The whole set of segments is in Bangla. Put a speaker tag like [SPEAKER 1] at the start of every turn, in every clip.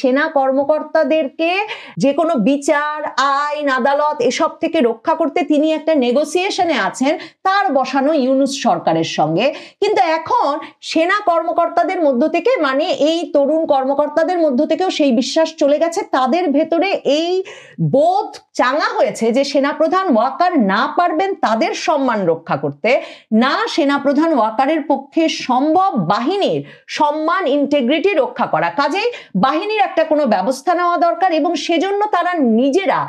[SPEAKER 1] সেনা কর্মকর্তাদেরকে যে কোনো বিচার, আইন, আদালত এসব থেকে রক্ষা করতে তিনি একটা নেগোসিয়েশনে আছেন তার বসানো ইউনূস সরকারের সঙ্গে। কিন্তু এখন সেনা কর্মকর্তাদের মধ্য থেকে, মানে এই তরুণ কর্মকর্তাদের মধ্য থেকেও সেই বিশ্বাস চলে গেছে, তাদের ভেতরে এই বোধ চাঙা হয়েছে যে সেনাপ্রধান ওয়াকার না পারবেন তাদের সম্মান রক্ষা করতে, না সেনাপ্রধান ওয়াকারের পক্ষে সম্ভব বাহিনীর সম্মান, ইন্টিগ্রিটি রক্ষা করা। কাজেই বাহিনীর একটা কোনো ব্যবস্থা নেওয়া দরকার এবং সেজন্য তারা নিজেরা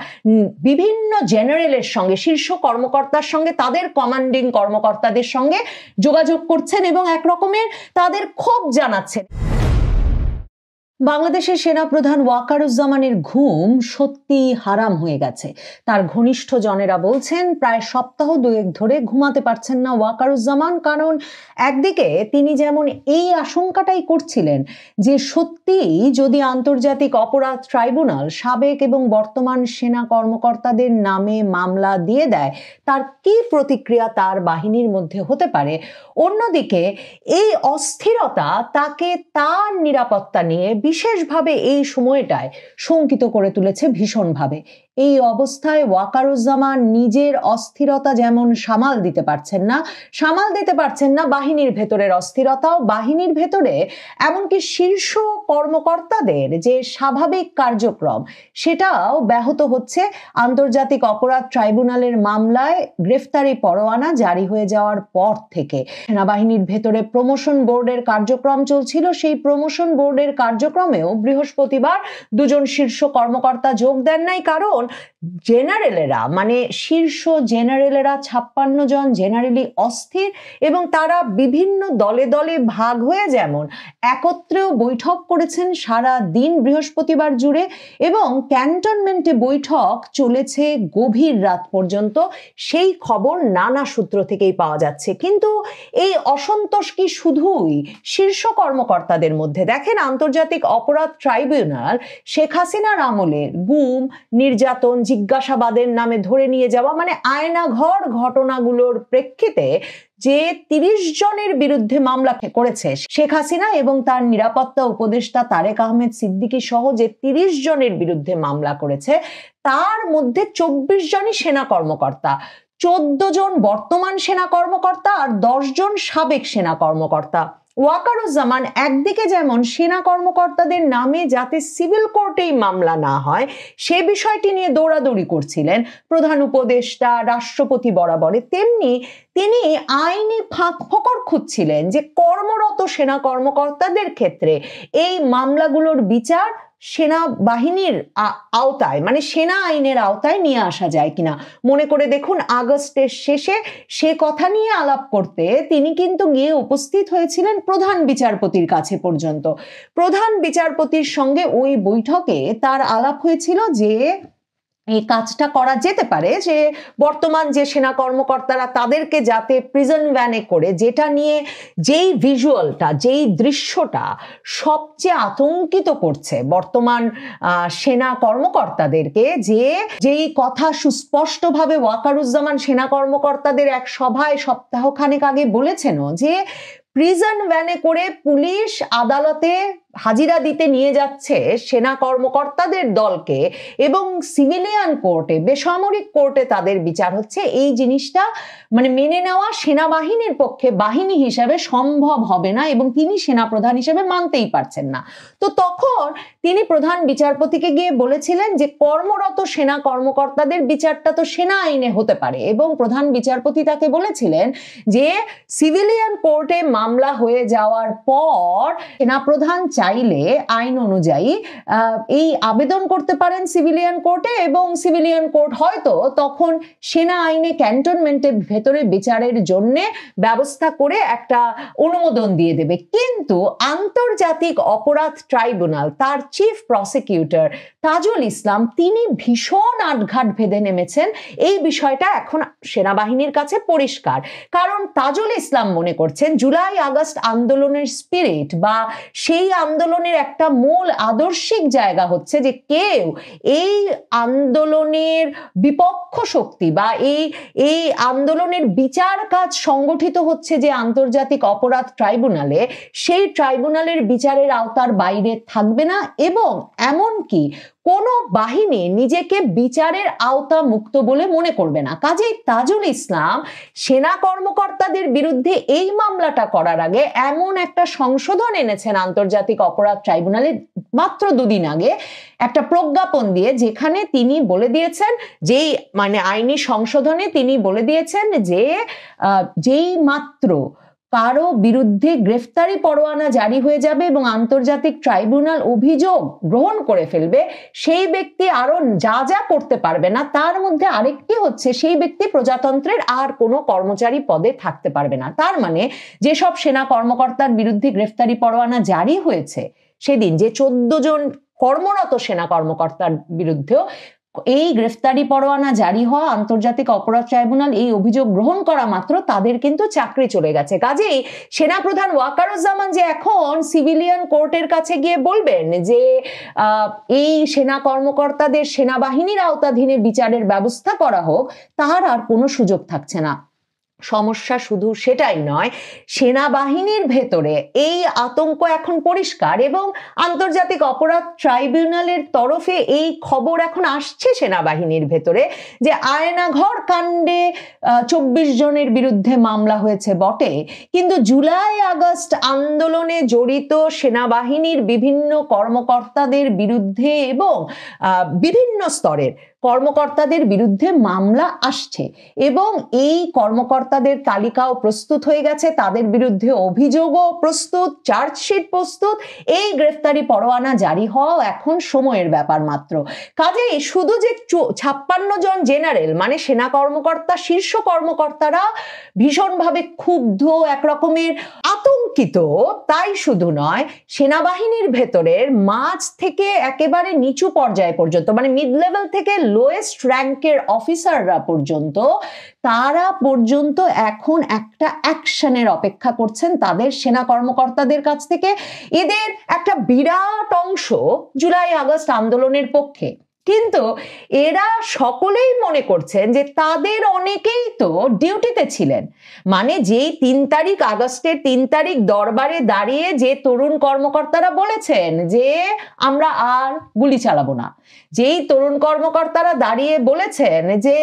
[SPEAKER 1] বিভিন্ন জেনারেলের সঙ্গে, শীর্ষ কর্মকর্তার সঙ্গে, তাদের কমান্ডিং কর্মকর্তাদের সঙ্গে যোগাযোগ করছেন এবং এক রকমের তাদের ক্ষোভ জানাচ্ছেন। বাংলাদেশের সেনাপ্রধান ওয়াকারুজ্জামানের ঘুম সত্যি হারাম হয়ে গেছে। তার ঘনিষ্ঠ জনেরা বলছেন প্রায় সপ্তাহ দুয়েক ধরে ঘুমাতে পারছেন না ওয়াকারুজ্জামান। কারণ একদিকে তিনি যেমন এই আশঙ্কাটাই করছিলেন যে সত্যিই যদি আন্তর্জাতিক অপরাধ ট্রাইব্যুনাল সাবেক এবং বর্তমান সেনা কর্মকর্তাদের নামে মামলা দিয়ে দেয়, তার কি প্রতিক্রিয়া তার বাহিনীর মধ্যে হতে পারে। অন্যদিকে এই অস্থিরতা তাকে তার নিরাপত্তা নিয়ে বিশেষভাবে এই সময়টায় শঙ্কিত করে তুলেছে ভীষণভাবে। এই অবস্থায় ওয়াকারুজ্জামান নিজের অস্থিরতা যেমন সামাল দিতে পারছেন না বাহিনীর ভেতরের অস্থিরতাও। বাহিনীর ভেতরে এমনকি শীর্ষ কর্মকর্তাদের যে স্বাভাবিক কার্যক্রম সেটাও ব্যাহত হচ্ছে আন্তর্জাতিক অপরাধ ট্রাইব্যুনালের মামলায় গ্রেফতারি পরোয়ানা জারি হয়ে যাওয়ার পর থেকে। সেনাবাহিনীর ভেতরে প্রমোশন বোর্ডের কার্যক্রম চলছিল, সেই প্রমোশন বোর্ডের কার্যক্রমেও বৃহস্পতিবার দুজন শীর্ষ কর্মকর্তা যোগ দেন নাই। কারণ জেনারেলেরা, মানে শীর্ষ জেনারেলেরা 56 জন জেনারেলি অস্থির এবং তারা বিভিন্ন দলে দলে ভাগ হয়ে যেমন একত্রেও বৈঠক করেছেন সারা দিন বৃহস্পতিবার জুড়ে এবং ক্যান্টনমেন্টে বৈঠক চলেছে গভীর রাত পর্যন্ত, সেই খবর নানা সূত্র থেকেই পাওয়া যাচ্ছে। কিন্তু এই অসন্তোষ কি শুধুই শীর্ষ কর্মকর্তাদের মধ্যে? দেখেন, আন্তর্জাতিক অপরাধ ট্রাইব্যুনাল শেখ হাসিনার আমলের গুম, নির্যাতন, জিজ্ঞাসাবাদের নামে ধরে নিয়ে যাওয়া, মানে আয়নাঘর ঘটনাগুলোর প্রেক্ষিতে যে 30 জনের বিরুদ্ধে মামলা করেছে শেখ হাসিনা এবং তার নিরাপত্তা উপদেষ্টা তারেক আহমেদ সিদ্দিকী সহ, যে 30 জনের বিরুদ্ধে মামলা করেছে তার মধ্যে 24 জনই সেনা কর্মকর্তা, 14 জন বর্তমান সেনা কর্মকর্তা আর 10 জন সাবেক সেনা কর্মকর্তা। ওয়াকারুজ্জামান একদিকে যেমন সেনা কর্মকর্তাদের নামে যাতে সিভিল কোর্টেই মামলা না হয় সে বিষয়টি নিয়ে দৌড়াদৌড়ি করছিলেন প্রধান উপদেষ্টা, রাষ্ট্রপতি বরাবরে, তেমনি তিনি আইনি ফাঁক ফোকর খুঁজছিলেন যে কর্মরত সেনা কর্মকর্তাদের ক্ষেত্রে এই মামলাগুলোর বিচার সেনাবাহিনীর আওতায়, মানে সেনা আইনের আওতায় নিয়ে আসা যায় কিনা। মনে করে দেখুন, আগস্টের শেষে সে কথা নিয়ে আলাপ করতে তিনি কিন্তু গিয়ে উপস্থিত হয়েছিলেন প্রধান বিচারপতির কাছে পর্যন্ত। প্রধান বিচারপতির সঙ্গে ওই বৈঠকে তার আলাপ হয়েছিল যে এই কাজটা করা যেতে পারে, যে বর্তমান যে সেনা কর্মকর্তারা তাদেরকে যাতে প্রিজন ভ্যানে করে, যেটা নিয়ে যেই ভিজুয়ালটা, যেই দৃশ্যটা সবচেয়ে আতঙ্কিত করছে বর্তমান সেনা কর্মকর্তাদেরকে, যেই কথা সুস্পষ্টভাবে ওয়াকারুজ্জামান সেনা কর্মকর্তাদের এক সভায় সপ্তাহখানেক আগে বলেছেন যে প্রিজন ভ্যানে করে পুলিশ আদালতে হাজিরা দিতে নিয়ে যাচ্ছে সেনা কর্মকর্তাদের দলকে এবং সিভিলিয়ান কোর্টে, বেসামরিক কোর্টে তাদের বিচার হচ্ছে, এই জিনিসটা মানে মেনে নেওয়া সেনাবাহিনীর পক্ষে বাহিনী হিসাবে সম্ভব হবে না এবং তিনি সেনাপ্রধান হিসেবে মানতেই পারছেন না। তো তখন তিনি প্রধান বিচারপতিকে গিয়ে বলেছিলেন যে কর্মরত সেনা কর্মকর্তাদের বিচারটা তো সেনা আইনে হতে পারে, এবং প্রধান বিচারপতি তাকে বলেছিলেন যে সিভিলিয়ান কোর্টে মামলা হয়ে যাওয়ার পর সেনাপ্রধান চাইলে আইন অনুযায়ী এই আবেদন করতে পারেন সিভিলিয়ান কোর্টে এবং সিভিলিয়ান কোর্ট হয়তো তখন সেনা আইনে ক্যান্টনমেন্টের ভেতরে বিচারের জন্য ব্যবস্থা করে একটা অনুমোদন দিয়ে দেবে। কিন্তু আন্তর্জাতিক অপরাধ ট্রাইব্যুনাল, তার চিফ প্রসিকিউটর তাজুল ইসলাম, তিনি ভীষণ আটঘাট ভেদে নেমেছেন। এই বিষয়টা এখন সেনাবাহিনীর কাছে পরিষ্কার, কারণ তাজুল ইসলাম মনে করছেন জুলাই আগস্ট আন্দোলনের স্পিরিট বা সেই আন্দোলনের একটা মূল আদর্শিক জায়গা হচ্ছে যে কেউ এই আন্দোলনের বিপক্ষ শক্তি বা এই আন্দোলনের বিচার কাজ সংগঠিত হচ্ছে যে আন্তর্জাতিক অপরাধ ট্রাইব্যুনালে, সেই ট্রাইব্যুনালের বিচারের আওতার বাইরে থাকবে না এবং এমনকি কোনো বাহিনী নিজেকে বিচারের আওতা মুক্ত বলে মনে করবে না। কাজেই তাজুল ইসলাম সেনা কর্মকর্তাদের বিরুদ্ধে এই মামলাটা করার আগে এমন একটা সংশোধন এনেছেন আন্তর্জাতিক অপরাধ ট্রাইব্যুনালে মাত্র 2 দিন আগে, একটা প্রজ্ঞাপন দিয়ে, যেখানে তিনি বলে দিয়েছেন, যেই মানে আইনি সংশোধনে তিনি বলে দিয়েছেন যে যেই মাত্র কারো বিরুদ্ধে গ্রেফতারি পরোয়ানা জারি হয়ে যাবে এবং আন্তর্জাতিক ট্রাইব্যুনাল অভিযোগ গ্রহণ করে ফেলবে, সেই ব্যক্তি আরো যা যা করতে পারবে না, তার মধ্যে আরেকটি হচ্ছে সেই ব্যক্তি প্রজাতন্ত্রের আর কোনো কর্মচারী পদে থাকতে পারবে না। তার মানে যেসব সেনা কর্মকর্তার বিরুদ্ধে গ্রেফতারি পরোয়ানা জারি হয়েছে সেদিন, যে 14 জন কর্মরত সেনা কর্মকর্তার বিরুদ্ধেও এই গ্রেফতারি পরোয়ানা জারি হওয়া, আন্তর্জাতিক অপরাধ ট্রাইব্যুনাল এই অভিযোগ গ্রহণ করা মাত্র তাদের কিন্তু চাকরি চলে গেছে। কাজেই সেনাপ্রধান ওয়াকারুজ্জামান যে এখন সিভিলিয়ান কোর্টের কাছে গিয়ে বলবেন যে এই সেনা কর্মকর্তাদের সেনাবাহিনীর আওতাধীনে বিচারের ব্যবস্থা করা হোক, তার আর কোনো সুযোগ থাকছে না। সমস্যা শুধু সেটাই নয়, সেনাবাহিনীর ভেতরে এই আতঙ্ক এখন পরিষ্কার এবং আন্তর্জাতিক অপরাধ ট্রাইব্যুনালের তরফে এই খবর এখন আসছে সেনাবাহিনীর ভেতরে যে আয়নাঘর কাণ্ডে 24 জনের বিরুদ্ধে মামলা হয়েছে বটে, কিন্তু জুলাই আগস্ট আন্দোলনে জড়িত সেনাবাহিনীর বিভিন্ন কর্মকর্তাদের বিরুদ্ধে এবং বিভিন্ন স্তরের কর্মকর্তাদের বিরুদ্ধে মামলা আসছে এবং এই কর্মকর্তাদের তালিকাও প্রস্তুত হয়ে গেছে, তাদের বিরুদ্ধে অভিযোগও প্রস্তুত, চার্জশিট প্রস্তুত, এই গ্রেফতারি পরোয়ানা জারি হওয়া এখন সময়ের ব্যাপার মাত্র। কাজেই শুধু যে 56 জন জেনারেল মানে সেনা কর্মকর্তা, শীর্ষ কর্মকর্তারা ভীষণভাবে ক্ষুব্ধ, একরকমের আতঙ্কিত, তাই শুধু নয়, সেনাবাহিনীর ভেতরের মাঝ থেকে একেবারে নিচু পর্যায় পর্যন্ত, মানে মিড লেভেল থেকে লোয়েস্ট র্যাঙ্কের অফিসাররা পর্যন্ত, তারা পর্যন্ত এখন একটা অ্যাকশনের অপেক্ষা করছেন তাদের সেনা কর্মকর্তাদের কাছ থেকে। এদের একটা বিরাট অংশ জুলাই আগস্ট আন্দোলনের পক্ষে, কিন্তু এরা সকলেই মনে করছেন যে তাদের অনেকেই তো ডিউটিতে ছিলেন। মানে যেই 3 তারিখ আগস্টের 3 তারিখ দরবারে দাঁড়িয়ে যে তরুণ কর্মকর্তারা বলেছেন যে আমরা আর গুলি চালাবো না, যেই তরুণ কর্মকর্তারা দাঁড়িয়ে বলেছেন যে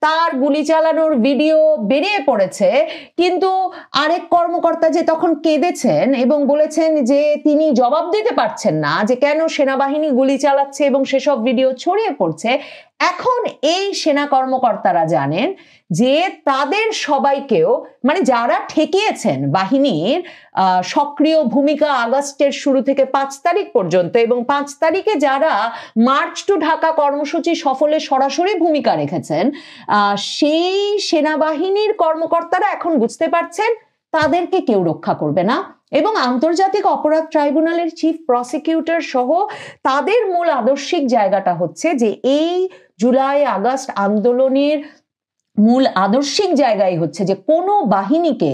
[SPEAKER 1] তার গুলি চালানোর ভিডিও বেরিয়ে পড়েছে, কিন্তু আরেক কর্মকর্তা যে তখন কেঁদেছেন এবং বলেছেন যে তিনি জবাব দিতে পারছেন না যে কেন সেনাবাহিনী গুলি চালাচ্ছে এবং সেসব ভিডিও ছড়িয়ে পড়ছে, এখন এই সেনা কর্মকর্তারা জানেন যে তাদের সবাইকেও, মানে যারা ঠেকিয়েছেন বাহিনীর সক্রিয় ভূমিকা আগস্টের শুরু থেকে 5 তারিখ পর্যন্ত এবং 5 তারিখে যারা মার্চ টু ঢাকা কর্মসূচি সফলে সরাসরি ভূমিকা রেখেছেন, সেই সেনাবাহিনীর কর্মকর্তারা এখন বুঝতে পারছেন তাদেরকে কেউ রক্ষা করবে না এবং আন্তর্জাতিক অপরাধ ট্রাইব্যুনালের চিফ প্রসিকিউটর সহ তাদের মূল আদর্শিক জায়গাটা হচ্ছে যে এই জুলাই আগস্ট আন্দোলনের মূল আদর্শিক জায়গায় হচ্ছে যে কোনো বাহিনীকে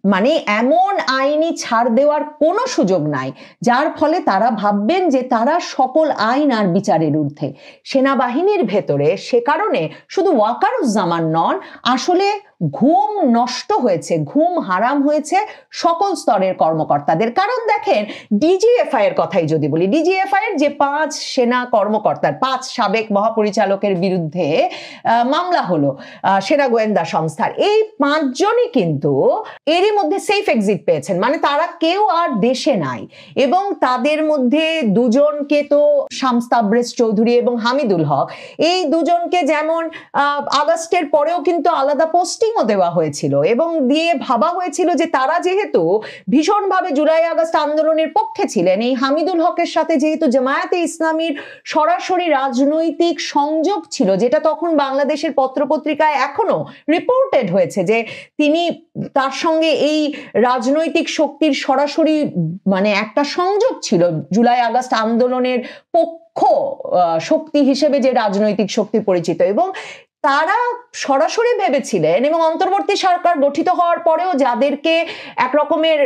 [SPEAKER 1] মানে এমন আইনি ছাড় দেওয়ার কোনো সুযোগ নাই যার ফলে তারা ভাববেন যে তারা সকল আইন আর বিচারের ঊর্ধ্বে। সেনাবাহিনীর ভেতরে সে কারণে শুধু ওয়াকারুজ্জামান নন, আসলে ঘুম নষ্ট হয়েছে, ঘুম হারাম হয়েছে সকল স্তরের কর্মকর্তাদের। কারণ দেখেন, ডিজিএফআই এর কথাই যদি বলি, ডিজিএফআই এর যে 5 সেনা কর্মকর্তার, 5 সাবেক মহাপরিচালকের বিরুদ্ধে মামলা হলো সেনা গোয়েন্দা সংস্থার, এই 5 জনই কিন্তু এরই মধ্যে সেফ এক্সিট পেয়েছেন, মানে তারা কেউ আর দেশে নাই। এবং তাদের মধ্যে 2 জনকে তো শামস তাবরেজ চৌধুরী এবং হামিদুল হক, এই 2 জনকে যেমন আগস্টের পরেও কিন্তু আলাদা পোস্টিংও দেওয়া হয়েছিল এবং দিয়ে ভাবা হয়েছিল যে তারা যেহেতু ভীষণভাবে জুলাই আগস্ট আন্দোলনের পক্ষে ছিলেন, এই হামিদুল হকের সাথে যেহেতু জামায়াতে ইসলামীর সরাসরি রাজনৈতিক সংযোগ ছিল, যেটা তখন বাংলাদেশের পত্রপত্রিকায় এখনো রিপোর্টেড হয়েছে যে তিনি, তার সঙ্গে এই রাজনৈতিক শক্তির সরাসরি মানে একটা সংযোগ ছিল জুলাই আগস্ট আন্দোলনের পক্ষ শক্তি হিসেবে যে রাজনৈতিক শক্তি পরিচিত, এবং তারা সরাসরি ভেবেছিলেন এবং অন্তর্বর্তী সরকার গঠিত হওয়ার পরেও যাদেরকে একরকমের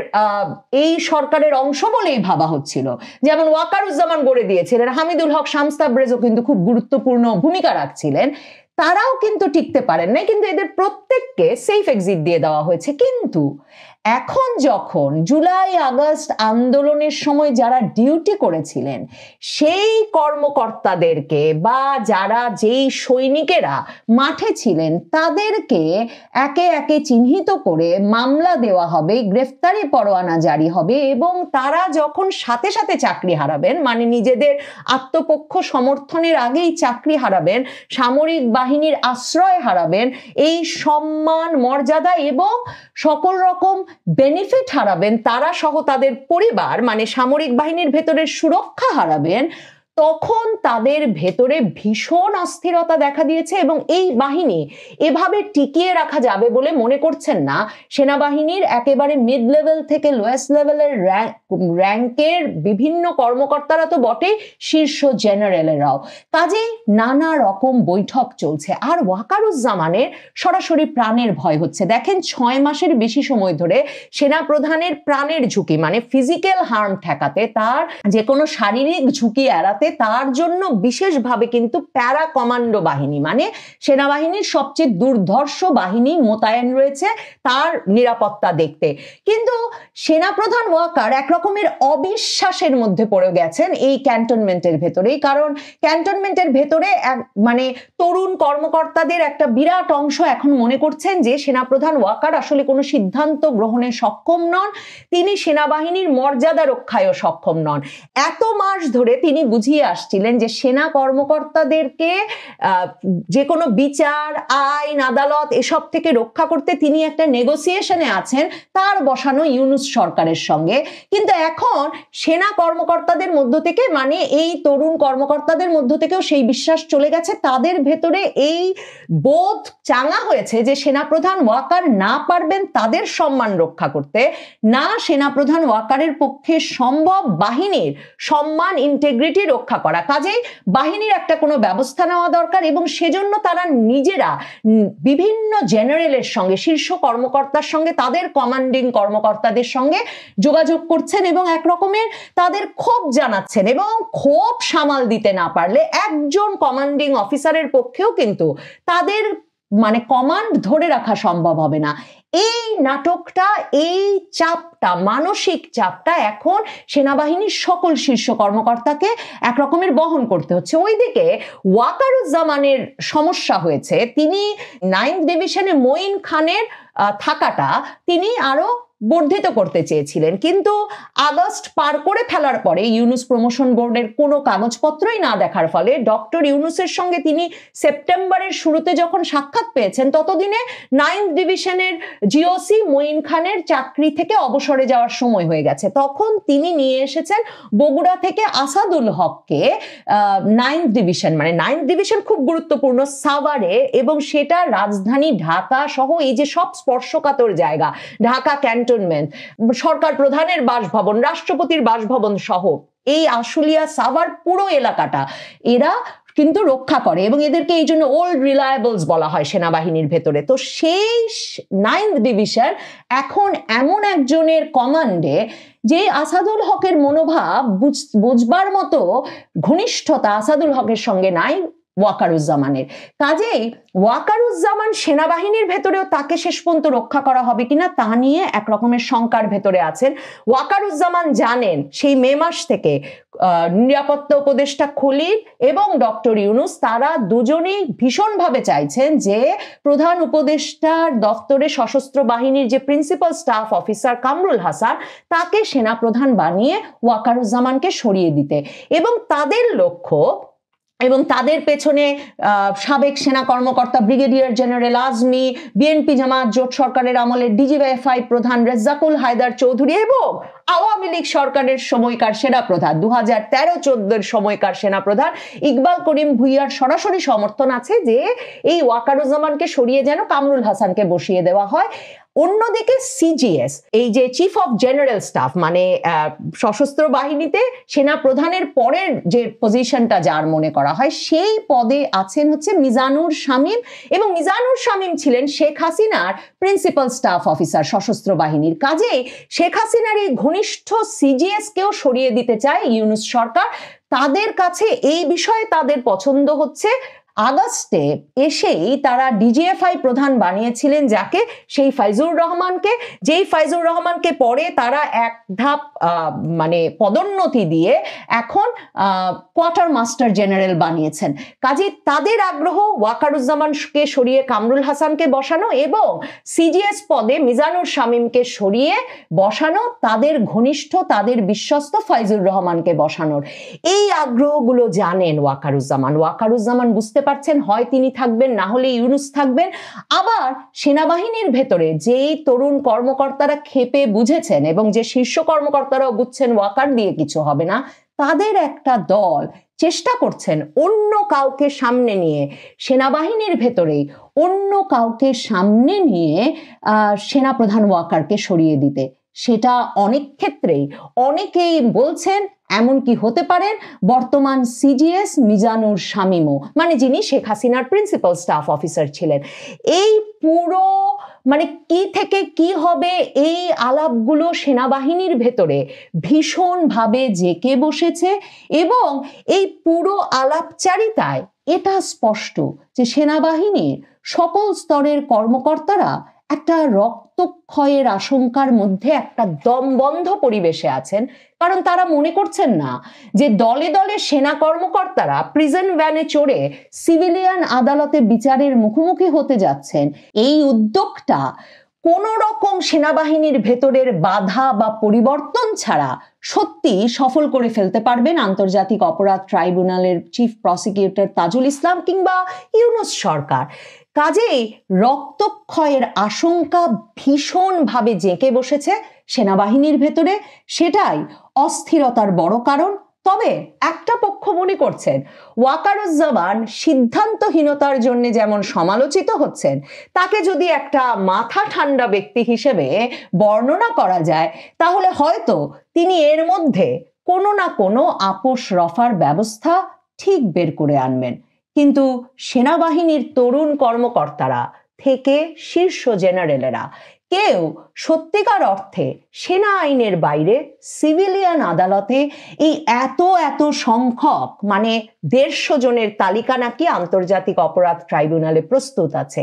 [SPEAKER 1] এই সরকারের অংশ বলেই ভাবা হচ্ছিল, যেমন ওয়াকারুজ্জামান গড়ে দিয়েছিলেন, হামিদুল হক শামস তাবরেজও কিন্তু খুব গুরুত্বপূর্ণ ভূমিকা রাখছিলেন, তারাও কিন্তু টিকতে পারেন নাই, কিন্তু এদের প্রত্যেককে সেফ এক্সিট দিয়ে দেওয়া হয়েছে। কিন্তু এখন যখন জুলাই আগস্ট আন্দোলনের সময় যারা ডিউটি করেছিলেন সেই কর্মকর্তাদেরকে বা যারা যেই সৈনিকেরা মাঠে ছিলেন তাদেরকে একে একে চিহ্নিত করে মামলা দেওয়া হবে, গ্রেফতারি পরোয়ানা জারি হবে এবং তারা যখন সাথে সাথে চাকরি হারাবেন, মানে নিজেদের আত্মপক্ষ সমর্থনের আগেই চাকরি হারাবেন, সামরিক বাহিনীর আশ্রয় হারাবেন, এই সম্মান মর্যাদা এবং সকল রকম বেনিফিট হারাবেন, তারা সহ তাদের পরিবার, মানে সামরিক বাহিনীর ভেতরের সুরক্ষা হারাবেন, তখন তাদের ভেতরে ভীষণ অস্থিরতা দেখা দিয়েছে এবং এই বাহিনী এভাবে টিকিয়ে রাখা যাবে বলে মনে করছেন না সেনাবাহিনীর একেবারে মিড লেভেল থেকে লোয়েস্ট লেভেলের র্যাঙ্কের বিভিন্ন কর্মকর্তারা তো বটেই, শীর্ষ জেনারেলেরাও। কাজেই নানা রকম বৈঠক চলছে আর ওয়াকারুজ্জামানের সরাসরি প্রাণের ভয় হচ্ছে। দেখেন 6 মাসের বেশি সময় ধরে সেনাপ্রধানের প্রাণের ঝুঁকি, মানে ফিজিক্যাল হার্ম ঠেকাতে, তার যে কোনো শারীরিক ঝুঁকি এড়াতে তার জন্য বিশেষভাবে কিন্তু প্যারা কমান্ডো বাহিনী, মানে সেনাবাহিনীর সবচেয়ে দুর্ধর্ষ বাহিনী মোতায়েন রয়েছে তার নিরাপত্তা দেখতে। কিন্তু সেনাপ্রধান ওয়াকার একরকমের অবিশ্বাসের মধ্যে পড়ে গেছেন এই ক্যান্টনমেন্টের ভেতরেই, কারণ ক্যান্টনমেন্টের ভেতরে মানে তরুণ কর্মকর্তাদের একটা বিরাট অংশ এখন মনে করছেন যে সেনাপ্রধান ওয়াকার আসলে কোনো সিদ্ধান্ত গ্রহণে সক্ষম নন, তিনি সেনাবাহিনীর মর্যাদা রক্ষায়ও সক্ষম নন। এত মাস ধরে তিনি বুঝিয়ে আসছিলেন যে সেনা কর্মকর্তাদেরকে যে কোনো বিচার, আইন, আদালত এসব থেকে রক্ষা করতে তিনি একটা নেগোসিয়েশনে আছেন তার বসানো ইউনূস সরকারের সঙ্গে। কিন্তু এখন সেনা কর্মকর্তাদের মধ্য থেকে, মানে এই তরুণ কর্মকর্তাদের মধ্য থেকেও সেই বিশ্বাস চলে গেছে, তাদের ভেতরে এই বোধ চাঙা হয়েছে যে সেনাপ্রধান ওয়াকার না পারবেন তাদের সম্মান রক্ষা করতে, না সেনাপ্রধান ওয়াকারের পক্ষে সম্ভব বাহিনীর সম্মান ইন্টিগ্রিটি রক্ষা করা। কাজেই বাহিনীর একটা কোনো ব্যবস্থা নেওয়া দরকার এবং সেজন্য তারা নিজেরা বিভিন্ন জেনারেলের সঙ্গে, শীর্ষ কর্মকর্তার সঙ্গে, তাদের কমান্ডিং কর্মকর্তাদের সঙ্গে যোগাযোগ করছেন এবং একরকমের তাদের ক্ষোভ জানাচ্ছেন এবং ক্ষোভ সামাল দিতে না পারলে একজন কমান্ডিং অফিসারের পক্ষেও কিন্তু তাদের মানে কমান্ড ধরে রাখা সম্ভব হবে না। এই নাটকটা, এই চাপটা, মানসিক চাপটা এখন সেনাবাহিনীর সকল শীর্ষ কর্মকর্তাকে একরকমের বহন করতে হচ্ছে। ওইদিকে ওয়াকারুজ্জামানের সমস্যা হয়েছে, তিনি 9th ডিভিশনে মঈন খানের থাকাটা তিনি আরো বর্ধিত করতে চেয়েছিলেন, কিন্তু আগস্ট পার করে ফেলার পরে ইউনূস প্রমোশন বোর্ডের কোনো কাগজপত্রই না দেখার ফলে ডক্টর ইউনূসের সঙ্গে তিনি সেপ্টেম্বরের শুরুতে যখন সাক্ষাৎ পেয়েছেন ততদিনে 9th ডিভিশনের জিওসি মঈন খানের চাকরি থেকে অবসরে যাওয়ার সময় হয়ে গেছে। তখন তিনি নিয়ে এসেছেন বগুড়া থেকে আসাদুল হককে 9th ডিভিশন, মানে 9th ডিভিশন খুব গুরুত্বপূর্ণ সাভারে, এবং সেটা রাজধানী ঢাকা সহ এই যে সব স্পর্শকাতর জায়গা, ঢাকা ক্যান্টনমেন্ট, সরকার প্রধানের বাসভবন, রাষ্ট্রপতির বাসভবন সহ এই আশুলিয়া সাভার পুরো এলাকাটা এরা কিন্তু রক্ষা করে এবং এদেরকে এই জন্য ওল্ড রিলায়েবলস বলা হয় সেনাবাহিনীর ভেতরে। তো সেই 9th ডিভিশন এখন এমন একজনের কমান্ডে যে আসাদুল হকের মনোভাব বুঝবার মতো ঘনিষ্ঠতা আসাদুল হকের সঙ্গে নাই ওয়াকারুজ্জামানের। কাজেই ওয়াকারুজ্জামান সেনাবাহিনীর ভেতরেও তাকে শেষ পর্যন্ত রক্ষা করা হবে কিনা তা নিয়ে এক রকমের শঙ্কার ভেতরে আছেন। ওয়াকারুজ্জামান জানেন সেই মে মাস থেকে নিরাপত্তা উপদেষ্টা খলিল এবং ডক্টর ইউনূস তারা দুজনেই ভীষণভাবে চাইছেন যে প্রধান উপদেষ্টার দপ্তরে সশস্ত্র বাহিনীর যে principal staff officer Kamrul Hasan তাকে সেনাপ্রধান বানিয়ে ওয়াকারুজ্জামানকে সরিয়ে দিতে, এবং তাদের লক্ষ্য এবং তাদের পেছনে সাবেক সেনা কর্মকর্তা ব্রিগেডিয়ার জেনারেল আজমি, বিএনপি জামাত জোট সরকারের আমলের ডিজিএফআই প্রধান রেজ্জাকুল হায়দার চৌধুরী এবং আওয়ামী লীগ সরকারের সময়কার সেনাপ্রধান 2013-14 সময়কার সেনাপ্রধান ইকবাল করিম ভুইয়ার সরাসরি সমর্থন আছে যে এই ওয়াকারুজ্জামানকে সরিয়ে যেন কামরুল হাসানকে বসিয়ে দেওয়া হয়। অন্যদিকে সিজিএস, এই যে চিফ অফ জেনারেল স্টাফ, মানে সশস্ত্র বাহিনীতে সেনা প্রধানের পরের যে পজিশনটা যার মনে করা হয়, সেই পদে আছেন হচ্ছে মিজানুর শামীম, এবং মিজানুর শামীম ছিলেন শেখ হাসিনার প্রিন্সিপাল স্টাফ অফিসার সশস্ত্র বাহিনীর। কাজেই শেখ হাসিনার এই ঘনিষ্ঠ সিজিএস কেও সরিয়ে দিতে চায় ইউনূস সরকার। তাদের কাছে এই বিষয়ে তাদের পছন্দ হচ্ছে। আগস্টে এসেই তারা ডিজিএফআই প্রধান বানিয়েছিলেন যাকে, সেই ফাইজুর রহমানকে, যেই ফাইজুর রহমানকে পরে তারা এক ধাপ মানে পদোন্নতি দিয়ে এখন কোয়ার্টার মাস্টার জেনারেল বানিয়েছেন। কাজে তাদের আগ্রহ ওয়াকারুজ্জামানকে সরিয়ে কামরুল হাসানকে বসানো এবং সিজিএস পদে মিজানুর শামীমকে সরিয়ে বসানো, তাদের ঘনিষ্ঠ, তাদের বিশ্বস্ত ফাইজুর রহমানকে বসানোর। এই আগ্রহগুলো জানেন ওয়াকারুজ্জামান বুঝতে পারছেন হয় তিনি থাকবেন, না হলে ইউনূস থাকবেন। আবার সেনাবাহিনীর ভেতরে যেই তরুণ কর্মকর্তারা ক্ষেপে বুঝেছেন এবং যে শীর্ষ কর্মকর্তারাও বুঝছেন ওয়াকার দিয়ে কিছু হবে না, তাদের একটা দল চেষ্টা করছেন অন্য কাউকে সামনে নিয়ে, সেনাবাহিনীর ভেতরেই অন্য কাউকে সামনে নিয়ে সেনাপ্রধান ওয়াকারকে সরিয়ে দিতে। সেটা অনেক ক্ষেত্রেই অনেকেই বলছেন এমনকি হতে পারেন বর্তমান সিজিএস মিজানুর শামীমও, মানে যিনি শেখ হাসিনার প্রিন্সিপাল স্টাফ অফিসার ছিলেন। এই পুরো মানে কি থেকে কি হবে, এই আলাপগুলো সেনাবাহিনীর ভেতরে ভীষণভাবে জেঁকে বসেছে এবং এই পুরো আলাপচারিতায় এটা স্পষ্ট যে সেনাবাহিনীর সকল স্তরের কর্মকর্তারা একটা রক্তক্ষয়ের আশঙ্কার মধ্যে একটা দমবন্ধ পরিবেশে আছেন। কারণ তারা মনে করছেন না যে দলে দলে সেনা কর্মকর্তারা প্রিজন ভ্যানে চড়ে সিভিলিয়ান আদালতে বিচারের মুখোমুখি হতে যাচ্ছেন। এই উদ্যোগটা কোন রকম সেনাবাহিনীর ভেতরের বাধা বা পরিবর্তন ছাড়া সত্যি সফল করে ফেলতে পারবেন আন্তর্জাতিক অপরাধ ট্রাইব্যুনালের চিফ প্রসিকিউটর তাজুল ইসলাম কিংবা ইউনূস সরকার। কাজেই রক্তক্ষয়ের আশঙ্কা ভীষণভাবে জেঁকে বসেছে সেনাবাহিনীর ভেতরে, সেটাই অস্থিরতার বড় কারণ। তবে একটা পক্ষ মনে করছেন ওয়াকারুজ্জামান সিদ্ধান্তহীনতার জন্য যেমন সমালোচিত হচ্ছেন, তাকে যদি একটা মাথা ঠান্ডা ব্যক্তি হিসেবে বর্ণনা করা যায় তাহলে হয়তো তিনি এর মধ্যে কোনো না কোনো আপোষ রফার ব্যবস্থা ঠিক বের করে আনবেন। কিন্তু সেনাবাহিনীর তরুণ কর্মকর্তারা থেকে শীর্ষ জেনারেলেরা কেউ সত্যিকার অর্থে সেনা আইনের বাইরে সিভিলিয়ান আদালতে এই এত সংখ্যক, মানে 150 জনের তালিকা নাকি আন্তর্জাতিক অপরাধ ট্রাইব্যুনালে প্রস্তুত আছে।